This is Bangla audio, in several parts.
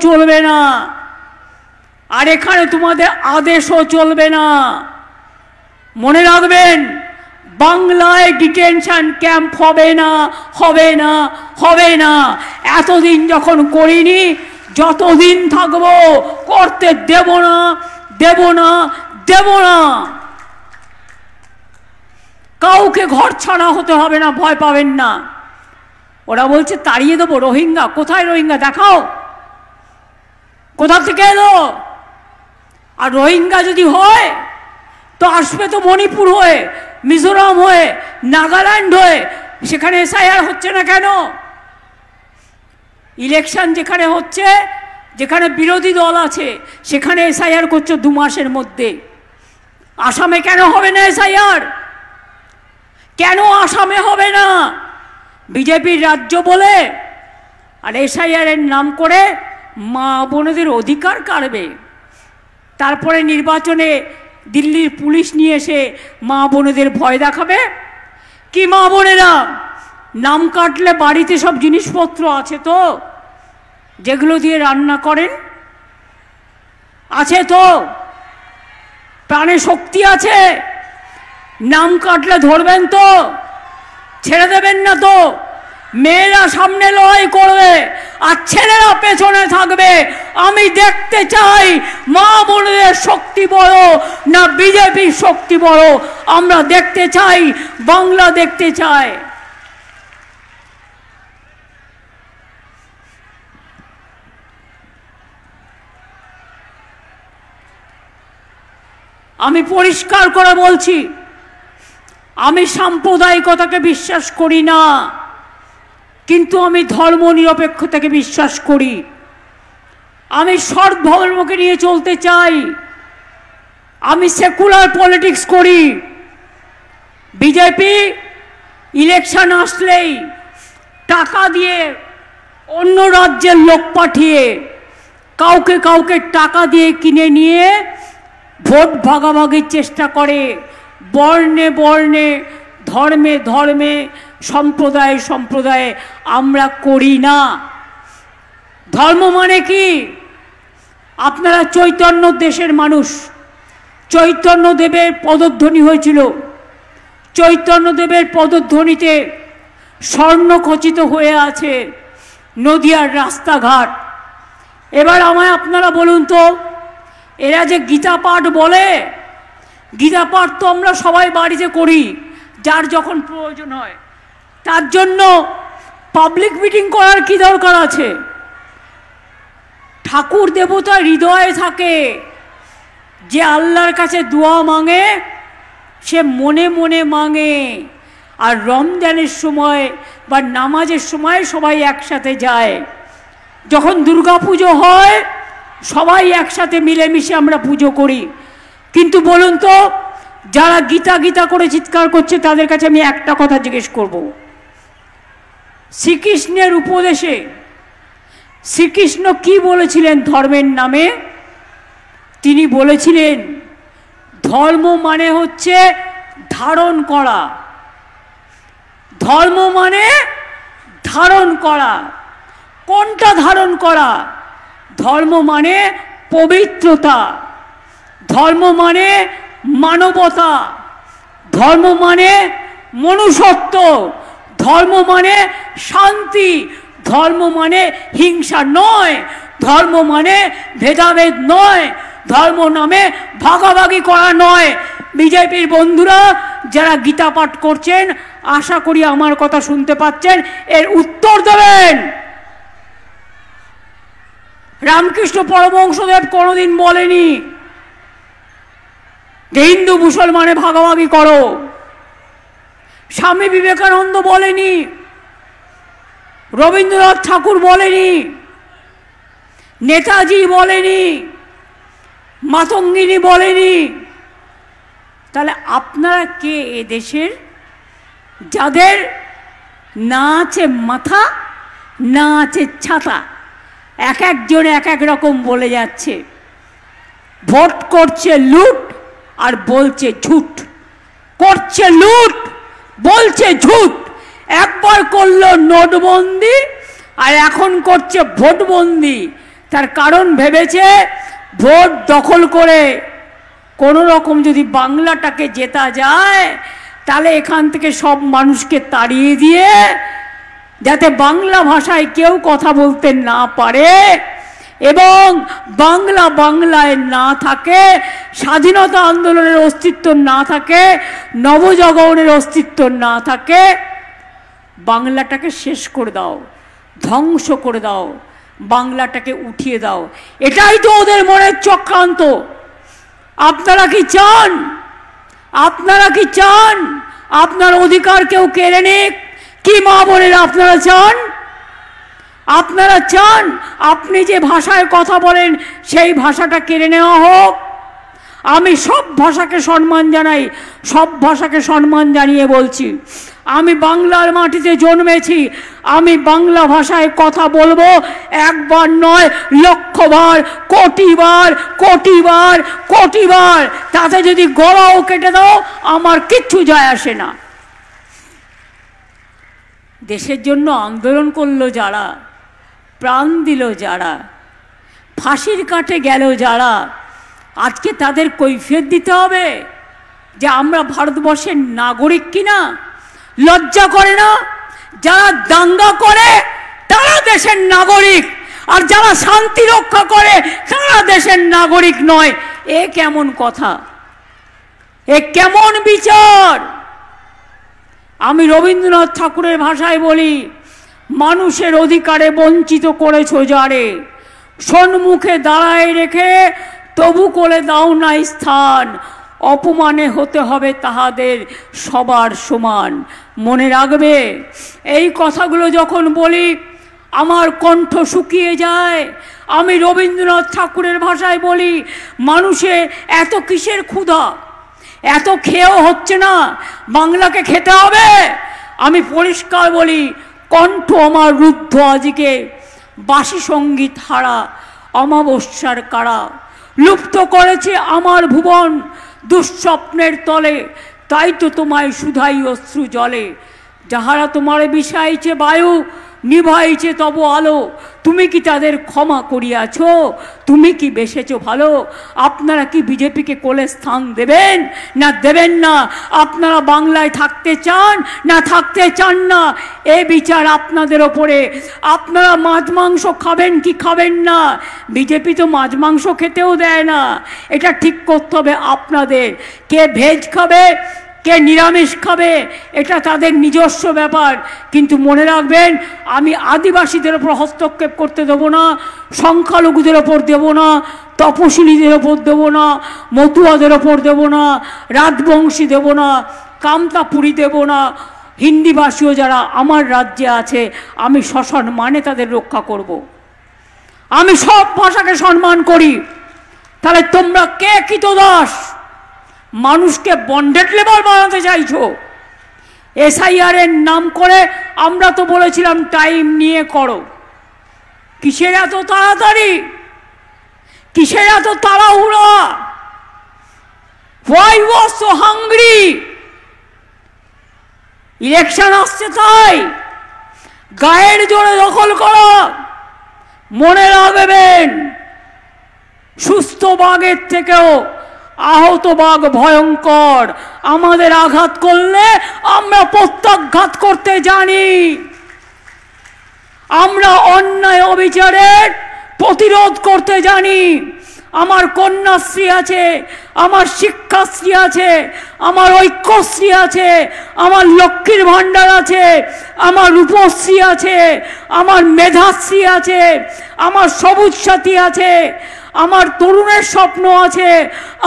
চলবে না, আর এখানে তোমাদের আদেশও চলবে না। মনে রাখবেন, বাংলায় ডিটেনশন ক্যাম্প হবে না, হবে না, হবে না। এতদিন যখন করিনি, যতদিন থাকবো করতে দেব না, দেব না, দেব না। কাউকে ঘর ছাড়া হতে হবে না, ভয় পাবেন না। ওরা বলছে তাড়িয়ে দেবো রোহিঙ্গা। কোথায় রোহিঙ্গা দেখাও, কোথা থেকে এলো? আর রোহিঙ্গা যদি হয় তো আসবে তো মণিপুর হয়ে, মিজোরাম হয়ে, নাগাল্যান্ড হয়ে। সেখানে এসআইআর হচ্ছে না কেন? ইলেকশন যেখানে হচ্ছে, যেখানে বিরোধী দল আছে, সেখানে এসআইআর করছে 2 মাসের মধ্যে। আসামে কেন হবে না এসআইআর? কেন আসামে হবে না? বিজেপির রাজ্য বলে আর এসআইআর এর নাম করে মা বোনদের অধিকার কাড়বে। তারপরে নির্বাচনে দিল্লির পুলিশ নিয়ে এসে মা বোনদের ভয় দেখাবে। কি মা বোনেরা, নাম কাটলে বাড়িতে সব জিনিসপত্র আছে তো, যেগুলো দিয়ে রান্না করেন? আছে তো? প্রাণে শক্তি আছে? নাম কাটলে ধরবেন তো? ছেড়ে দেবেন না তো? মেয়েরা সামনে লড়াই করবে আর ছেলেরা পেছনে থাকবে। আমি দেখতে চাই মা বোনদের শক্তি বড় না বিজেপির শক্তি বড়। আমরা দেখতে চাই, বাংলা দেখতে চাই। আমি পরিষ্কার করে বলছি, আমি সাম্প্রদায়িকতাকে বিশ্বাস করি না, কিন্তু আমি ধর্মনিরপেক্ষতাকে বিশ্বাস করি। আমি সৎ ধর্মকে নিয়ে চলতে চাই। আমি সেকুলার পলিটিক্স করি। বিজেপি ইলেকশন আসলেই টাকা দিয়ে, অন্য রাজ্যের লোক পাঠিয়ে, কাউকে কাউকে টাকা দিয়ে কিনে নিয়ে ভোট ভাগাভাগির চেষ্টা করে। বর্ণে বর্ণে, ধর্মে ধর্মে, সম্প্রদায়ে সম্প্রদায়ে আমরা করি না। ধর্ম মানে কি? আপনারা চৈতন্য দেশের মানুষ। চৈতন্যদেবের পদধ্বনি হয়েছিল। চৈতন্যদেবের পদধ্বনিতে স্বর্ণখচিত হয়ে আছে নদিয়ার রাস্তাঘাট। এবার আমায় আপনারা বলুন তো, এরা যে গীতা পাঠ বলে, গীতা পাঠ তো আমরা সবাই বাড়িতে করি, যার যখন প্রয়োজন হয়। তার জন্য পাবলিক মিটিং করার কি দরকার আছে? ঠাকুর দেবতা হৃদয়ে থাকে। যে আল্লাহর কাছে দোয়া মাঙে সে মনে মনে মাঙে। আর রমজানের সময় বা নামাজের সময় সবাই একসাথে যায়। যখন দুর্গা পুজো হয় সবাই একসাথে মিলেমিশে আমরা পুজো করি। কিন্তু বলুন তো, যারা গীতা গীতা করে চিৎকার করছে তাদের কাছে আমি একটা কথা জিজ্ঞেস করব। শ্রীকৃষ্ণের উপদেশে শ্রীকৃষ্ণ কি বলেছিলেন ধর্মের নামে? তিনি বলেছিলেন ধর্ম মানে হচ্ছে ধারণ করা। ধর্ম মানে ধারণ করা। কোনটা ধারণ করা? ধর্ম মানে পবিত্রতা, ধর্ম মানে মানবতা, ধর্ম মানে মনুষ্যত্ব, ধর্ম মানে শান্তি, ধর্ম মানে হিংসা নয়, ধর্ম মানে ভেদাভেদ নয়, ধর্ম নামে ভাগাভাগি করা নয়। বিজেপির বন্ধুরা যারা গীতা পাঠ করছেন, আশা করি আমার কথা শুনতে পাচ্ছেন, এর উত্তর দেবেন। রামকৃষ্ণ পরমহংসদেব কোনোদিন বলেনি যে হিন্দু মুসলমানে ভাগাভাগি করো। স্বামী বিবেকানন্দ বলেনি, রবীন্দ্রনাথ ঠাকুর বলেনি, নেতাজি বলেনি, মাতঙ্গিনী বলেনি। তাহলে আপনারা কে এ দেশের? যাদের না আছে মাথা, না আছে ছাতা, এক একজন এক এক রকম বলে যাচ্ছে। ভোট করছে লুট আর বলছে ঝুট, করছে লুট বলছে ঝুট। একবার করলো নোটবন্দি আর এখন করছে ভোটবন্দি। তার কারণ ভেবেছে ভোট দখল করে কোনো রকম যদি বাংলাটাকে জেতা যায় তাহলে এখান থেকে সব মানুষকে তাড়িয়ে দিয়ে যাতে বাংলা ভাষায় কেউ কথা বলতে না পারে এবং বাংলা বাংলায় না থাকে, স্বাধীনতা আন্দোলনের অস্তিত্ব না থাকে, নবজাগরণের অস্তিত্ব না থাকে, বাংলাটাকে শেষ করে দাও, ধ্বংস করে দাও, বাংলাটাকে উঠিয়ে দাও। এটাই তো ওদের মনের চক্রান্ত। আপনারা কি চান? আপনারা কি চান আপনার অধিকার কেউ কেড়ে নিক? কি মা বোনেরা আপনারা চান? আপনারা চান আপনি যে ভাষায় কথা বলেন সেই ভাষাটা কেড়ে নেওয়া হোক? আমি সব ভাষাকে সম্মান জানাই, সব ভাষাকে সম্মান জানিয়ে বলছি, আমি বাংলার মাটিতে জন্মেছি, আমি বাংলা ভাষায় কথা বলবো, একবার নয় লক্ষবার, কোটিবার, কোটিবার, কোটিবার। তাতে যদি গলাও কেটে দাও আমার কিচ্ছু যায় আসে না। দেশের জন্য আন্দোলন করলো যারা, প্রাণ দিল যারা, ফাঁসির কাঠে গেল যারা, আজকে তাদের কৈফিয়ত দিতে হবে যে আমরা ভারতবর্ষের নাগরিক কিনা? লজ্জা করে না? যারা দাঙ্গা করে তারা দেশের নাগরিক, আর যারা শান্তি রক্ষা করে তারা দেশের নাগরিক নয়। এ কেমন কথা? এ কেমন বিচার? আমি রবীন্দ্রনাথ ঠাকুরের ভাষায় বলি, মানুষের অধিকারে বঞ্চিত করেছো যারে, সম্মুখে দাঁড়ায় রেখে তবু করে দাও না স্থান, অপমানে হতে হবে তাহাদের সবার সমান। মনে রাখবে, এই কথাগুলো যখন বলি আমার কণ্ঠ শুকিয়ে যায়। আমি রবীন্দ্রনাথ ঠাকুরের ভাষায় বলি, মানুষে এত কিসের ক্ষুধা? এত খেয়েও হচ্ছে না, বাংলাকে খেতে হবে। আমি পরিষ্কার বলি, কণ্ঠ আমার রুদ্ধ আজকে, বাসি সঙ্গীত হারা অমাবস্যার কারা, লুপ্ত করেছে আমার ভুবন দুঃস্বপ্নের তলে, তাই তো তোমায় শুধাই অশ্রু জলে। যাহারা তোমার বিষাইছে বায়ু, নিভাইছে তব আলো, তুমি কি তাদের ক্ষমা করিয়াছ? তুমি কি বেসেছ ভালো? আপনারা কি বিজেপিকে কোলে স্থান দেবেন না দেবেন না? আপনারা বাংলায় থাকতে চান না থাকতে চান না? এ বিচার আপনাদের ওপরে। আপনারা মাছ মাংস খাবেন কি খাবেন না? বিজেপি তো মাছ মাংস খেতেও দেয় না। এটা ঠিক করতে হবে আপনাদের। কে ভেজ খাবে, কে নিরামিষ খাবে, এটা তাদের নিজস্ব ব্যাপার। কিন্তু মনে রাখবেন, আমি আদিবাসীদের ওপর হস্তক্ষেপ করতে দেবো না, সংখ্যালঘুদের ওপর দেবো না, তপশিলীদের ওপর দেবো না, মতুয়াদের ওপর দেবো না, রাজবংশী দেবো না, কামতাপুরী দেবো না। হিন্দিভাষীও যারা আমার রাজ্যে আছে আমি সসম্মানে তাদের রক্ষা করব। আমি সব ভাষাকে সম্মান করি। তাহলে তোমরা কে কৃতদাস? মানুষকে বন্ডেড লেবার বানাতে চাইছো। এসআইআর এর নাম করে আমরা তো বলেছিলাম টাইম নিয়ে করো। কিসের এত তাড়াতাড়ি? কিসের এত তাড়াহুড়া? Why was so hungry? Election আসছে তাই গায়ের জোরে দখল করো। মনে রাখবেন, সুস্থ বাঘের থেকেও আহত বাঘ ভয়ঙ্কর। আমাদের আঘাত করলে আমরা প্রত্যাঘাত করতে জানি। আমরা অন্যায় অবিচারের প্রতিরোধ করতে জানি। আমার কন্যাশ্রী আছে, আমার শিক্ষাশ্রী আছে, আমার ঐক্যশ্রী আছে, আমার লক্ষ্মীর ভাণ্ডার আছে, আমার রূপশ্রী আছে, আমার মেধাশ্রী আছে, আমার সবুজ সাথী আছে, আমার তরুণের স্বপ্ন আছে,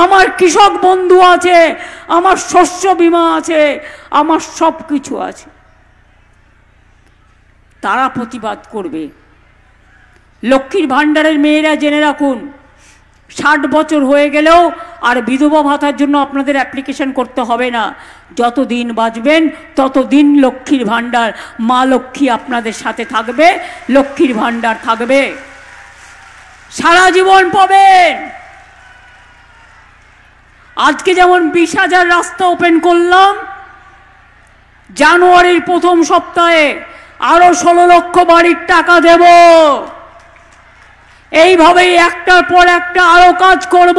আমার কৃষক বন্ধু আছে, আমার শস্য বীমা আছে, আমার সব কিছু আছে। তারা প্রতিবাদ করবে। লক্ষ্মীর ভাণ্ডারের মেয়েরা জেনে রাখুন, 60 বছর হয়ে গেলেও আর বিধবা ভাতার জন্য আপনাদের অ্যাপ্লিকেশন করতে হবে না। যত দিন বাঁচবেন ততদিন লক্ষ্মীর ভাণ্ডার, মা লক্ষ্মী আপনাদের সাথে থাকবে, লক্ষ্মীর ভাণ্ডার থাকবে, সারা জীবন পাবেন। আজকে যেমন 20,000 রাস্তা ওপেন করলাম, জানুয়ারির প্রথম সপ্তাহে আরো 16 লক্ষ বাড়ির টাকা দেব। এইভাবেই একটার পর একটা আরো কাজ করব।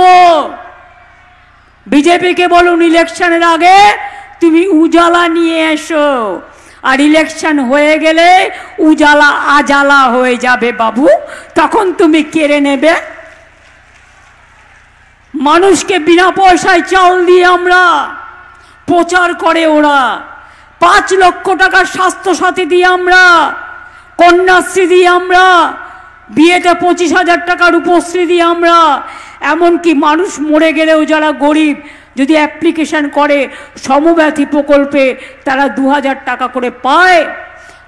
বিজেপিকে বলুন ইলেকশনের আগে তুমি উজালা নিয়ে এসো, আর ইলেকশন হয়ে গেলে উজালা আজালা হয়ে যাবে বাবু, তখন তুমি কেড়ে নেবে। মানুষকে বিনা পয়সায় চাল দিয়ে আমরা প্রচার করে ওরা, 5 লক্ষ টাকার স্বাস্থ্যসাথী দিয়ে আমরা, কন্যাশ্রী দিয়ে আমরা, বিয়েতে 25,000 টাকার রূপশ্রী দিয়ে আমরা, এমনকি মানুষ মরে গেলেও যারা গরিব যদি অ্যাপ্লিকেশন করে সমব্যথী প্রকল্পে তারা 2,000 টাকা করে পায়।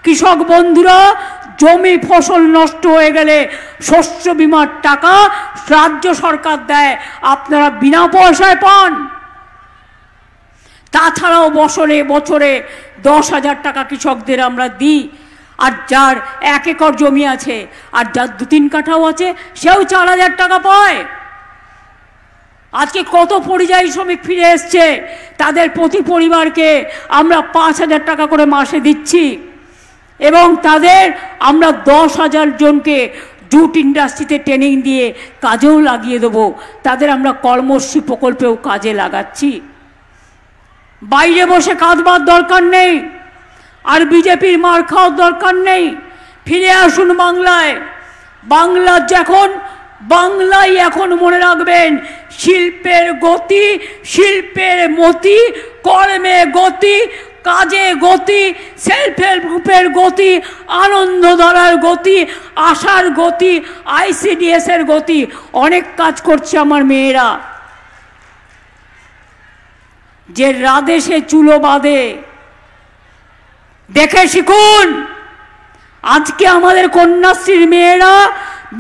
কৃষক বন্ধুরা জমি ফসল নষ্ট হয়ে গেলে শস্য বীমার টাকা রাজ্য সরকার দেয়, আপনারা বিনা পয়সায় পান। তাছাড়াও বছরে বছরে 10,000 টাকা কৃষকদের আমরা দিই, আর যার 1 একর জমি আছে আর যার 2-3 কাঠাও আছে সেও 4,000 টাকা পায়। আজকে কত পরিযায়ী শ্রমিক ফিরে এসছে, তাদের প্রতি পরিবারকে আমরা 5,000 টাকা করে মাসে দিচ্ছি, এবং তাদের আমরা 10,000 জনকে জুট ইন্ডাস্ট্রিতে ট্রেনিং দিয়ে কাজেও লাগিয়ে দেবো, তাদের আমরা কর্মশ্রী প্রকল্পেও কাজে লাগাচ্ছি। বাইরে বসে কাঁদবার দরকার নেই, আর বিজেপির মার খাওয়ার দরকার নেই। ফিরে আসুন বাংলায়। বাংলায় এখন মনে রাখবেন শিল্পের গতি, শিল্পের মতি, কর্মে গতি, কাজে গতি, সেলফ হেল্প গ্রুপের গতি, আনন্দধারার গতি, আশার গতি, ICDS এর গতি। অনেক কাজ করছে আমার মেয়েরা, যে রাদেশে চুলো বাঁধে, দেখে শিখুন। আজকে আমাদের কন্যাশ্রীর মেয়েরা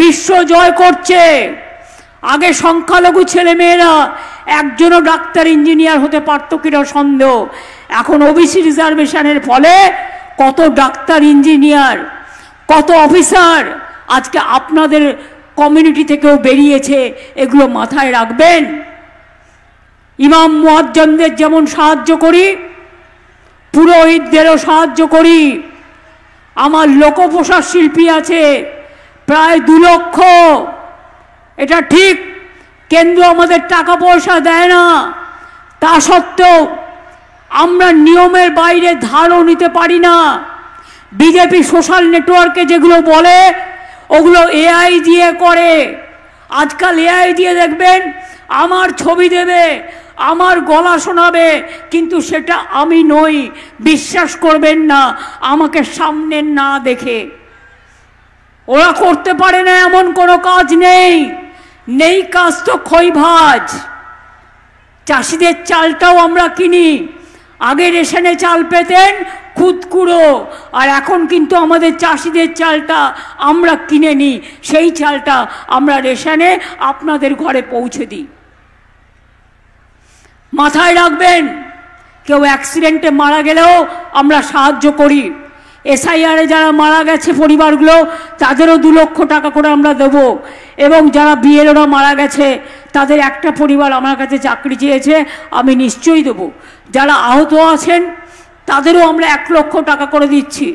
বিশ্ব জয় করছে। আগে সংখ্যালঘু ছেলে মেয়েরা একজনও ডাক্তার ইঞ্জিনিয়ার হতে পারত কিনা সন্দেহ, এখন OBC রিজার্ভেশনের ফলে কত ডাক্তার ইঞ্জিনিয়ার, কত অফিসার আজকে আপনাদের কমিউনিটি থেকেও বেরিয়েছে। এগুলো মাথায় রাখবেন। ইমাম মুয়াজ্জিনদের যেমন সাহায্য করি, পুরোহিতদেরও সাহায্য করি। আমার লোকপ্রসাদ শিল্পী আছে প্রায় 2 লক্ষ। এটা ঠিক, কেন্দ্র আমাদের টাকা পয়সা দেয় না, তা সত্ত্বেও আমরা নিয়মের বাইরে ধারও নিতে পারি না। বিজেপি সোশ্যাল নেটওয়ার্কে যেগুলো বলে ওগুলো AI দিয়ে করে। আজকাল AI দিয়ে দেখবেন আমার ছবি দেবে, আমার গলা শোনাবে, কিন্তু সেটা আমি নই। বিশ্বাস করবেন না আমাকে সামনে না দেখে। ওরা করতে পারে না এমন কোনো কাজ নেই কাজ তো খইভাজ। চাষিদের চালটাও আমরা কিনি। আগে রেশনে চাল পেতেন খুদকুড়ো, আর এখন কিন্তু আমাদের চাষিদের চালটা আমরা কিনে নিই, সেই চালটা আমরা রেশনে আপনাদের ঘরে পৌঁছে দিই। মাথায় রাখবেন, কেউ অ্যাক্সিডেন্টে মারা গেলেও আমরা সাহায্য করি। SIR-এ যারা মারা গেছে পরিবারগুলো, তাদেরও 2 লক্ষ টাকা করে আমরা দেবো। এবং যারা BLO-রা মারা গেছে, তাদের একটা পরিবার আমার কাছে চাকরি চেয়েছে, আমি নিশ্চয়ই দেবো। যারা আহত আছেন তাদেরও আমরা 1 লক্ষ টাকা করে দিচ্ছি,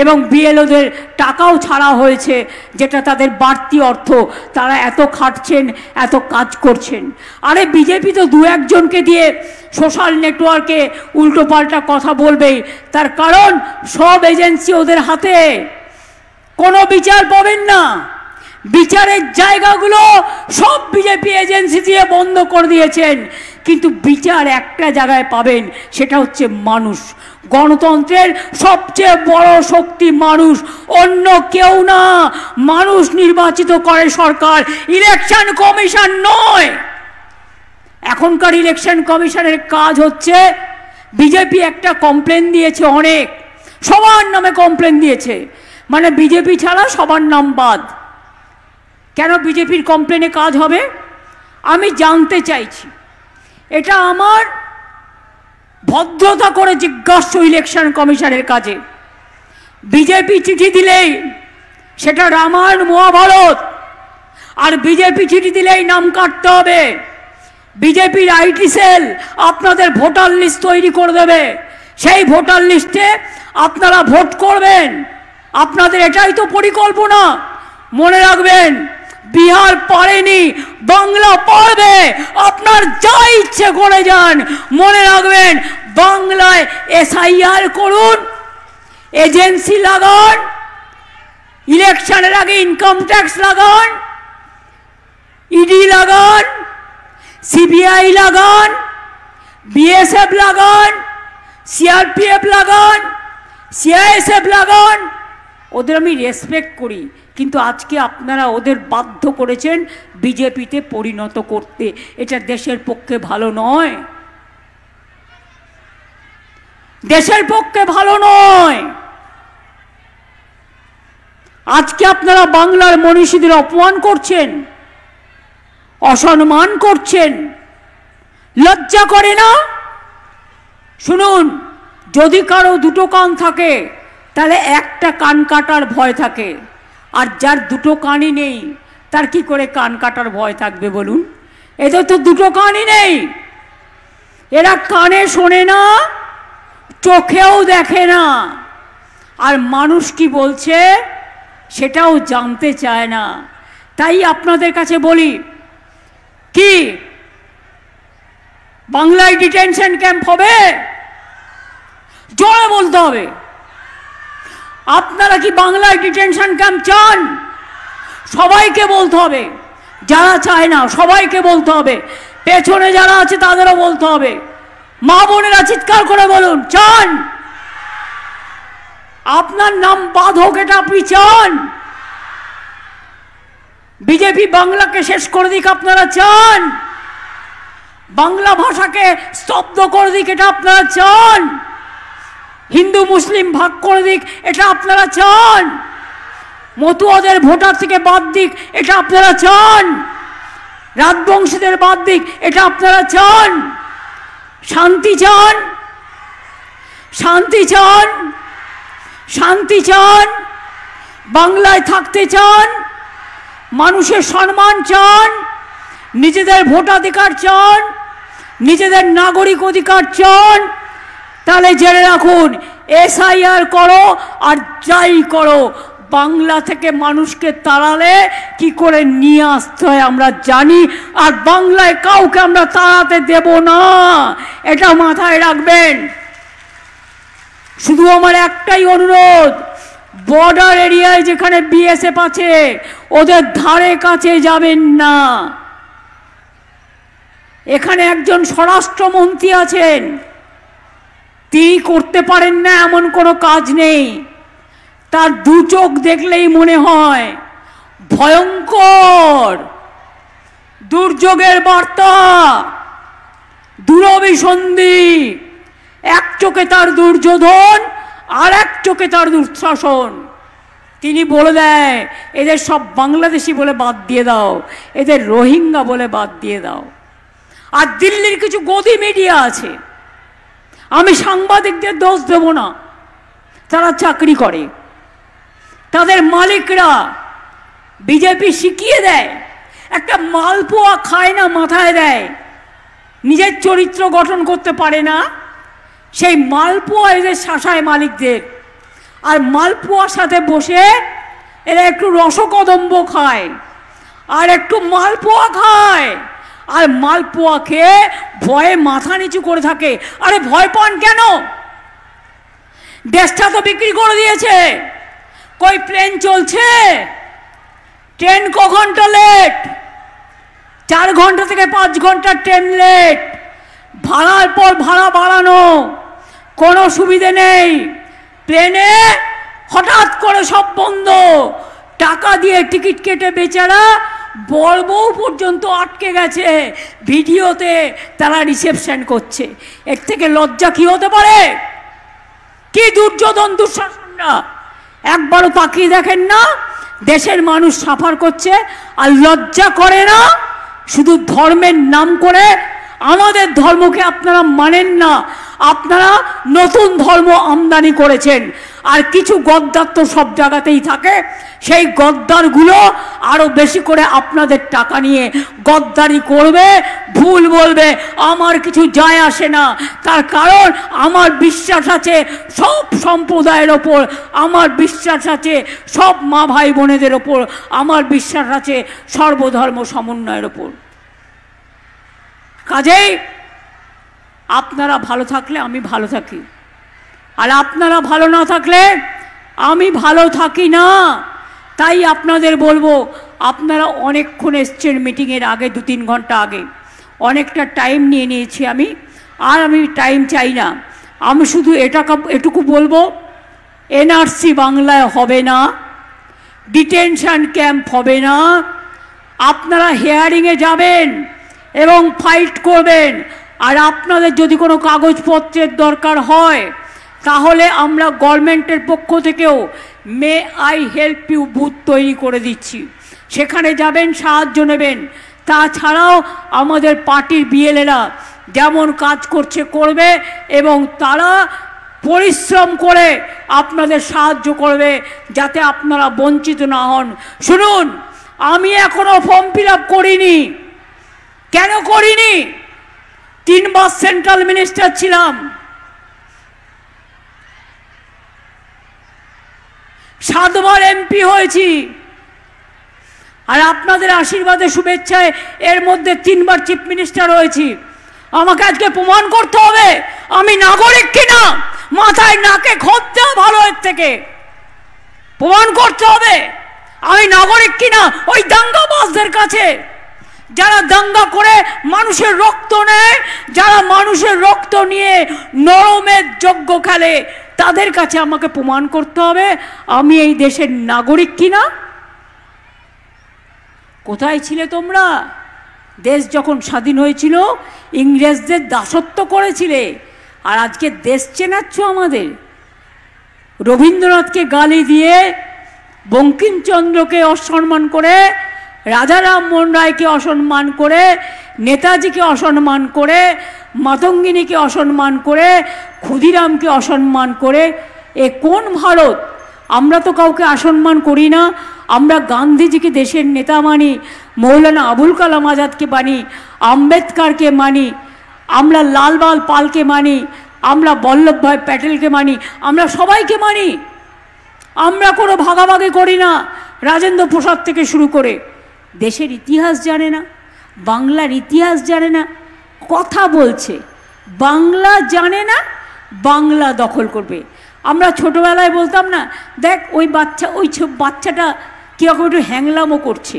এবং BLO-দের টাকাও ছাড়া হয়েছে, যেটা তাদের বাড়তি অর্থ। তারা এত খাটছেন, এত কাজ করছেন। আরে বিজেপি তো 2-1 জনকে দিয়ে সোশ্যাল নেটওয়ার্কে উল্টোপাল্টা কথা বলবেই, তার কারণ সব এজেন্সি ওদের হাতে। কোনো বিচার পাবেন না। বিচারের জায়গাগুলো সব বিজেপি এজেন্সি দিয়ে বন্ধ করে দিয়েছেন, কিন্তু বিচার একটা জায়গায় পাবেন, সেটা হচ্ছে মানুষ। গণতন্ত্রের সবচেয়ে বড় শক্তি মানুষ, অন্য কেউ না। মানুষ নির্বাচিত করে সরকার, ইলেকশন কমিশন নয়। এখনকার ইলেকশন কমিশনের কাজ হচ্ছে, বিজেপি একটা কমপ্লেন দিয়েছে, অনেক সবার নামে কমপ্লেন দিয়েছে, মানে বিজেপি ছাড়া সবার নাম বাদ। কেন বিজেপির কমপ্লেনে কাজ হবে? আমি জানতে চাইছি। এটা আমার ভদ্রতা করে জিজ্ঞাসা ইলেকশন কমিশনের কাজে। বিজেপি চিঠি দিলেই সেটা রামায়ণ মহাভারত, আর বিজেপি চিঠি দিলেই নাম কাটতে হবে। বিজেপির IT সেল আপনাদের ভোটার লিস্ট তৈরি করে দেবে, সেই ভোটার লিস্টে আপনারা ভোট করবেন। আপনাদের এটাই তো পরিকল্পনা। মনে রাখবেন, বিহার পারেনি, বাংলা পারবে। আপনার যা ইচ্ছে করে যান, মনে রাখবেন বাংলায় এসআইআর করুন, এজেন্সি লাগান, ইলেকশনের আগে ইনকাম ট্যাক্স লাগান, ইডি লাগান, সিবিআই লাগান, বিএসএফ লাগান, সিআরপিএফ লাগান, সিআইএসএফ লাগান। ওদের আমি রেসপেক্ট করি, কিন্তু আজকে আপনারা ওদের বাধ্য করেছেন বিজেপিতে পরিণত করতে। এটা দেশের পক্ষে ভালো নয়, দেশের পক্ষে ভালো নয়। আজকে আপনারা বাংলার মনীষীদের অপমান করছেন, অসম্মান করছেন, লজ্জা করে না? শুনুন, যদি কারো দুটো কান থাকে তাহলে একটা কান কাটার ভয় থাকে, আর যার দুটো কানই নেই তার কি করে কান কাটার ভয় থাকবে বলুন? এদের তো দুটো কানই নেই, এরা কানে শোনে না, চোখেও দেখে না, আর মানুষ কি বলছে সেটাও জানতে চায় না। তাই আপনাদের কাছে বলি, কি বাংলায় ডিটেনশন ক্যাম্প হবে? জোরে বলতে হবে। আপনারা কি বাংলায় ডিটেনশন ক্যাম্প চান? সবাইকে বলতে হবে, যারা চায় না সবাইকে বলতে হবে, পেছনে যারা আছে তাদেরও বলতে হবে। মা বোনেরা চিৎকার করে বলুন, চান? আপনার নাম বাধক, এটা আপনি চান? বিজেপি বাংলাকে শেষ করে দিক, আপনারা চান? বাংলা ভাষাকে স্তব্ধ করে দিক, এটা আপনারা চান? হিন্দু মুসলিম ভাগ করে দিক, এটা আপনারা চান? মতুয়াদের ভোটার থেকে বাদ দিক, এটা আপনারা চান? রাজবংশীদের বাদ দিক, এটা আপনারা চান? শান্তি চান? শান্তি চান? শান্তি চান? বাংলায় থাকতে চান? মানুষের সম্মান চান? নিজেদের ভোটাধিকার চান? নিজেদের নাগরিক অধিকার চান? তাহলে জেনে রাখুন, এসআইআর করো আর যাই করো, বাংলা থেকে মানুষকে তাড়ালে কি করে নিয়ে আসতে হয় আমরা জানি, আর বাংলায় কাউকে আমরা তাড়াতে দেব না, এটা মাথায় রাখবেন। শুধু আমার একটাই অনুরোধ, বর্ডার এরিয়ায় যেখানে বিএসএফ আছে ওদের ধারে কাছে যাবেন না। এখানে একজন স্বরাষ্ট্রমন্ত্রী আছেন, তিনি করতে পারেন না এমন কোনো কাজ নেই, তার দু চোখ দেখলেই মনে হয় ভয়ঙ্কর দুর্যোগের বার্তা, দুরভিসন্ধি। এক চোখে তার দুর্যোধন, আর এক চোখে তার দুঃশাসন। তিনি বলে দেয় এদের সব বাংলাদেশি বলে বাদ দিয়ে দাও, এদের রোহিঙ্গা বলে বাদ দিয়ে দাও। আর দিল্লির কিছু গদি মিডিয়া আছে, আমি সাংবাদিকদের দোষ দেব না, তারা চাকরি করে, তাদের মালিকরা বিজেপি শিখিয়ে দেয়, একটা মালপোয়া খায় না মাথায় দেয়, নিজের চরিত্র গঠন করতে পারে না, সেই মালপোয়া এদের শাসায় মালিকদের। আর মালপোয়ার সাথে বসে এরা একটু রসকদম্ব খায়, আর একটু মালপোয়া খায়, আর মালপোয়া খেয়ে ভয়ে মাথা নিচু করে থাকে। আরে ভয় পান কেন? দেশটা তো বিক্রি করে দিয়েছে। কই প্লেন চলছে? ট্রেন ক ঘন্টা লেট? 4 ঘন্টা থেকে 5 ঘন্টা ট্রেন লেট, ভাড়ার পর ভাড়া বাড়ানো, কোনো সুবিধে নেই। প্লেনে হঠাৎ করে সব বন্ধ, টাকা দিয়ে টিকিট কেটে বেচারা বড় বউ পর্যন্ত আটকে গেছে, ভিডিওতে তারা রিসেপশন করছে। এর থেকে লজ্জা কি হতে পারে? কি দুর্যোধন দুঃশাসনরা একবারও তাকিয়ে দেখেন না? দেশের মানুষ সাফার করছে আর লজ্জা করে না? শুধু ধর্মের নাম করে আমাদের ধর্মকে আপনারা মানেন না, আপনারা নতুন ধর্ম আমদানি করেছেন। আর কিছু গদ্দার তো সব জায়গাতেই থাকে, সেই গদ্দারগুলো আরো বেশি করে আপনাদের টাকা নিয়ে গদ্দারি করবে, ভুল বলবে, আমার কিছু যায় আসে না। তার কারণ আমার বিশ্বাস আছে সব সম্প্রদায়ের ওপর, আমার বিশ্বাস আছে সব মা ভাই বোনেদের ওপর, আমার বিশ্বাস আছে সর্বধর্ম সমন্বয়ের ওপর। কাজেই আপনারা ভালো থাকলে আমি ভালো থাকি, আর আপনারা ভালো না থাকলে আমি ভালো থাকি না। তাই আপনাদের বলবো, আপনারা অনেকক্ষণ এসছেন মিটিংয়ের আগে, 2-3 ঘন্টা আগে, অনেকটা টাইম নিয়ে নিয়েছি আমি, আর আমি টাইম চাই না। আমি শুধু এটুকু বলবো, এনআরসি বাংলায় হবে না, ডিটেনশন ক্যাম্প হবে না। আপনারা হিয়ারিংয়ে যাবেন এবং ফাইট করবেন, আর আপনাদের যদি কোনো কাগজপত্রের দরকার হয় তাহলে আমরা গভর্নমেন্টের পক্ষ থেকেও may I help you booth তৈরি করে দিচ্ছি, সেখানে যাবেন, সাহায্য নেবেন। তাছাড়াও আমাদের পার্টির বিএলএরা যেমন কাজ করছে করবে, এবং তারা পরিশ্রম করে আপনাদের সাহায্য করবে যাতে আপনারা বঞ্চিত না হন। শুনুন, আমি এখনো ফর্ম ফিল আপ করিনি। কেন করিনি? 3 বার সেন্ট্রাল মিনিস্টার ছিলাম, 7 বার এমপি হয়েছি, আর আপনাদের আশীর্বাদে শুভেচ্ছায় এর মধ্যে 3 বার চিফ মিনিস্টার হয়েছি। আমাকে আজকে প্রমাণ করতে হবে আমি নাগরিক কিনা, মাথায় নাকে খোঁজ দেওয়া ভালো এর থেকে। প্রমাণ করতে হবে আমি নাগরিক কিনা ওই দাঙ্গাবাজদের কাছে, যারা দাঙ্গা করে মানুষের রক্ত নেয়, যারা মানুষের রক্ত নিয়ে নরমের যজ্ঞ খেলে, তাদের কাছে আমাকে প্রমাণ করতে হবে আমি এই দেশের নাগরিক কিনা। কোথায় ছিলে তোমরা? দেশ যখন স্বাধীন হয়েছিল ইংরেজদের দাসত্ব করেছিলে, আর আজকে দেশ চেনাচ্ছ আমাদের। রবীন্দ্রনাথকে গালি দিয়ে, বঙ্কিমচন্দ্রকে অসম্মান করে, রাজা রামমোহন রায়কে অসম্মান করে, নেতাজিকে অসম্মান করে, মাতঙ্গিনীকে অসম্মান করে, ক্ষুদিরামকে অসম্মান করে, এ কোন ভারত? আমরা তো কাউকে অসম্মান করি না। আমরা গান্ধীজিকে দেশের নেতা মানি, মৌলানা আবুল কালাম আজাদকে মানি, আম্বেদকরকে মানি, আমরা লালবাল পালকে মানি, আমরা বল্লভভাই প্যাটেলকে মানি, আমরা সবাইকে মানি। আমরা কোনো ভাগাভাগি করি না, রাজেন্দ্র প্রসাদ থেকে শুরু করে। দেশের ইতিহাস জানে না, বাংলার ইতিহাস জানে না, কথা বলছে। বাংলা জানে না, বাংলা দখল করবে। আমরা ছোটোবেলায় বলতাম না, দেখ ওই বাচ্চাটা কীরকম একটু হ্যাংলামো করছে।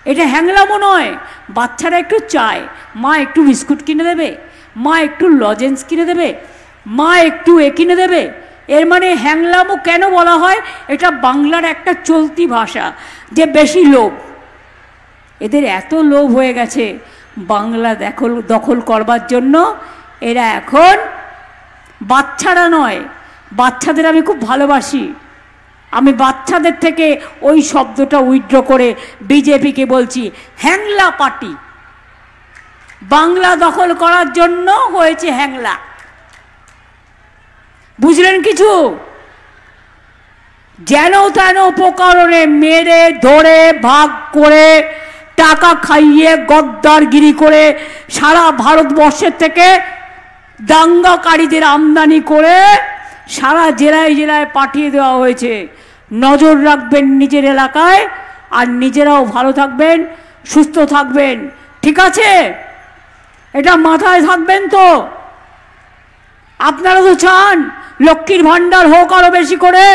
এটা হ্যাংলামো নয়, বাচ্চারা একটু চায় মা একটু বিস্কুট কিনে দেবে, মা একটু লজেন্স কিনে দেবে, মা একটু কিনে দেবে। এর মানে হ্যাংলামো কেন বলা হয়? এটা বাংলার একটা চলতি ভাষা, যে বেশি লোভ। এদের এত লোভ হয়ে গেছে বাংলা দখল করবার জন্য। এরা এখন বাচ্চারা নয়, বাচ্চাদের আমি খুব ভালোবাসি। আমি বাচ্চাদের থেকে ওই শব্দটা উইথড্র করে বিজেপিকে বলছি হ্যাংলা পার্টি। বাংলা দখল করার জন্য হয়েছে হ্যাংলা। বুঝলেন কিছু? যেন তেন উপকরণে মেরে ধরে ভাগ করে টাকা খাইয়ে গদ্দারগিরি করে সারা ভারতবর্ষের থেকে দাঙ্গাকারীদের আমদানি করে সারা জেলায় জেলায় পাঠিয়ে দেওয়া হয়েছে। নজর রাখবেন নিজের এলাকায়, আর নিজেরাও ভালো থাকবেন, সুস্থ থাকবেন। ঠিক আছে? এটা মাথায় থাকবেন তো। আপনারা তো চান লক্ষ্মীর ভাণ্ডার হোক আরো বেশি করে,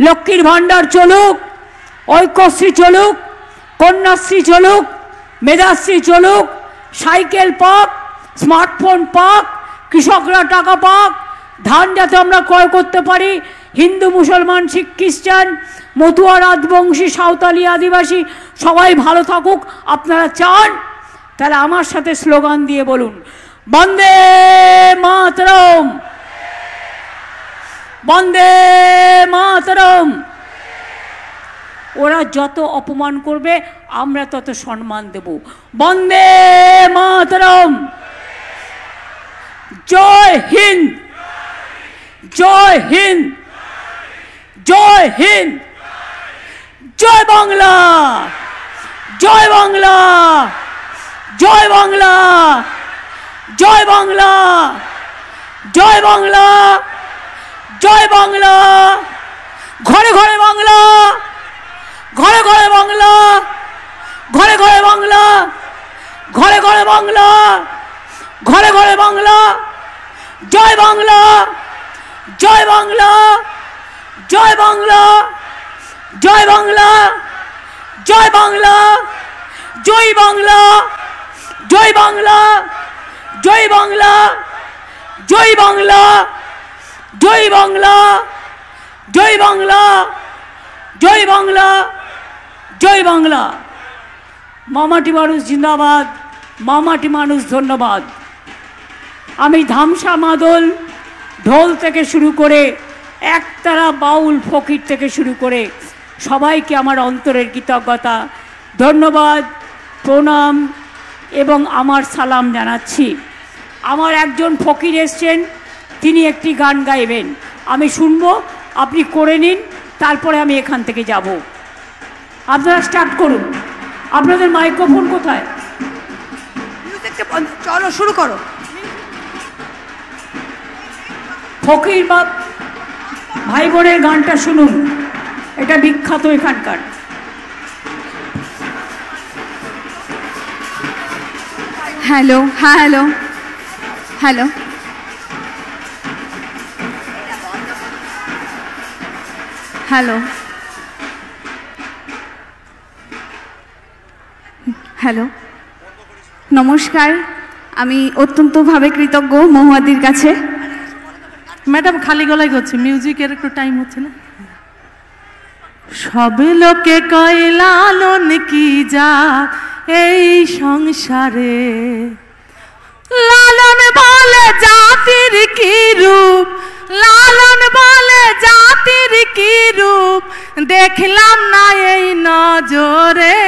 লক্ষ্মীর ভাণ্ডার চলুক, ঐক্যশ্রী চলুক, কন্যাশ্রী চলুক, মেধাশ্রী চলুক, সাইকেল পাক, স্মার্টফোন পাক, কৃষকরা টাকা পাক, ধান যাতে আমরা ক্রয় করতে পারি, হিন্দু মুসলমান শিখ খ্রিস্টান মতুয়া রাজবংশী সাঁওতালি আদিবাসী সবাই ভালো থাকুক আপনারা চান, তাহলে আমার সাথে স্লোগান দিয়ে বলুন, বন্দে মাতরম, বন্দে মাতরম। ওরা যত অপমান করবে আমরা তত সম্মান দেব। বন্দে মাতরম। জয় হিন্দ, জয় হিন্দ, জয় হিন্দ, জয় বাংলা, জয় বাংলা, জয় বাংলা, জয় বাংলা, জয় বাংলা, জয় বাংলা। ঘরে ঘরে বাংলা, ঘরে ঘরে বাংলা, ঘরে ঘরে বাংলা, ঘরে ঘরে বাংলা, ঘরে ঘরে বাংলা। জয় বাংলা, জয় বাংলা, জয় বাংলা, জয় বাংলা, জয় বাংলা, জয় বাংলা, জয় বাংলা, জয় বাংলা, জয় বাংলা, জয় বাংলা, জয় বাংলা, জয় বাংলা, জয় বাংলা। মামাটি মানুষ জিন্দাবাদ, মামাটি মানুষ ধন্যবাদ। আমি ধামসা মাদল ঢোল থেকে শুরু করে একতারা বাউল ফকির থেকে শুরু করে সবাইকে আমার অন্তরের কৃতজ্ঞতা, ধন্যবাদ, প্রণাম এবং আমার সালাম জানাচ্ছি। আমার একজন ফকির এসছেন, তিনি একটি গান গাইবেন, আমি শুনবো, আপনি করে নিন, তারপরে আমি এখান থেকে যাব। আপনারা স্টার্ট করুন। আপনাদের মাইক্রোফোন কোথায়? চলো শুরু করো। ফকির বাপ ভাই বোনের গানটা শুনুন, এটা বিখ্যাত এখানকার। হ্যালো, হ্যাঁ হ্যালো, হ্যালো, হ্যালো, হ্যালো, নমস্কার। আমি অত্যন্তভাবে কৃতজ্ঞ মহুয়াদির কাছে। ম্যাডাম খালি গলায় করছে, মিউজিকের একটু টাইম হচ্ছে না। সব লোকে কয় লালন কি যা এই সংসারে, লালন বলে জাতির কি রূপ, লালন বলে জাতির কি রূপ, দেখলাম না এই নজরে।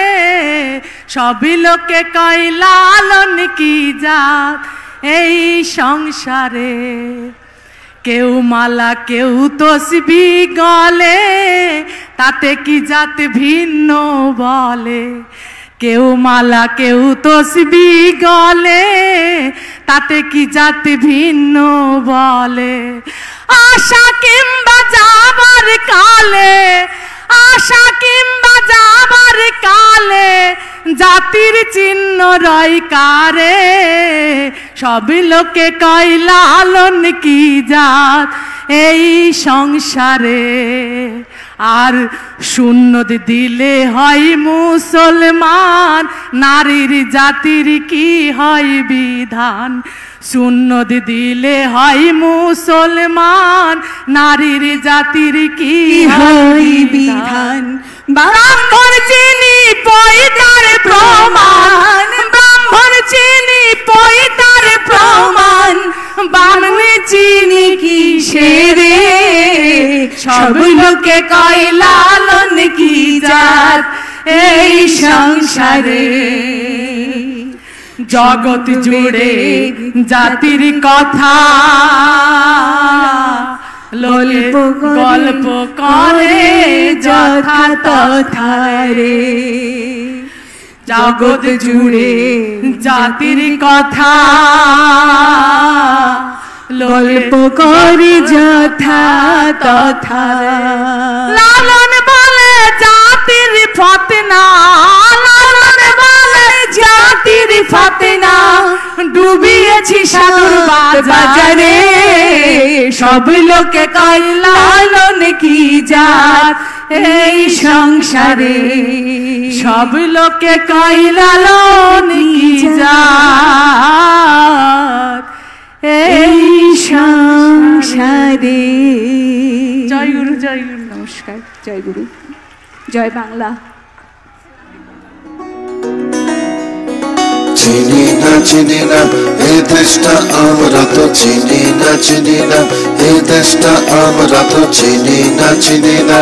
সব লোকে কয় লালন কি জাত এই সংসারে, কেউ মালা কেউ তসবি গলে, তাতে কি জাত ভিন্ন বলে। কেউ মালা কেউ তসবি গলে, তাতে কি জাত ভিন্ন বলে। আশা কিংবা যাবার কালে, আশা কিংবা যাবার কালে, জাতির চিহ্ন রয় কারে। সব লোকে কয় লালন কি জাত এই সংসারে। আর শূন্য দিলে হয় মুসলমান, নারীর জাতির কি হয় বিধান। শূন্য দিলে হয় মুসলমান, নারীর জাতির কি হয় বিধান। ব্রাহ্মণ চিনি পয়তার প্রমাণ, ব্রাহ্মণ চিনি পয়তার প্রমাণ, বামনি চিনি কিসেরে। সব লোকে কয় লালন কি জাত এই সংসারে। জগৎ জুড়ে জাতির কথা গল্প করে যথা তথা রে। জগৎ জুড়ে জাতির কথা গল্প করে যথা তথা। লালন বলে জাতির ফতনা, লালন বলে জাতির ফতনা, ডুবিয়েছি সাগর বাজারে। সব লোকে কয় লালন কি জাত এই সংসারে। সব লোকে কয় লালন কি জাত এই সংসারে। জয় গুরু, জয় গুরু। নমস্কার, জয় গুরু, জয় বাংলা। চিনি না চিনি না এই দেশটা আমরা তো চিনি না, চিনি না এই দেশটা আমরা তো চিনি না, চিনি না।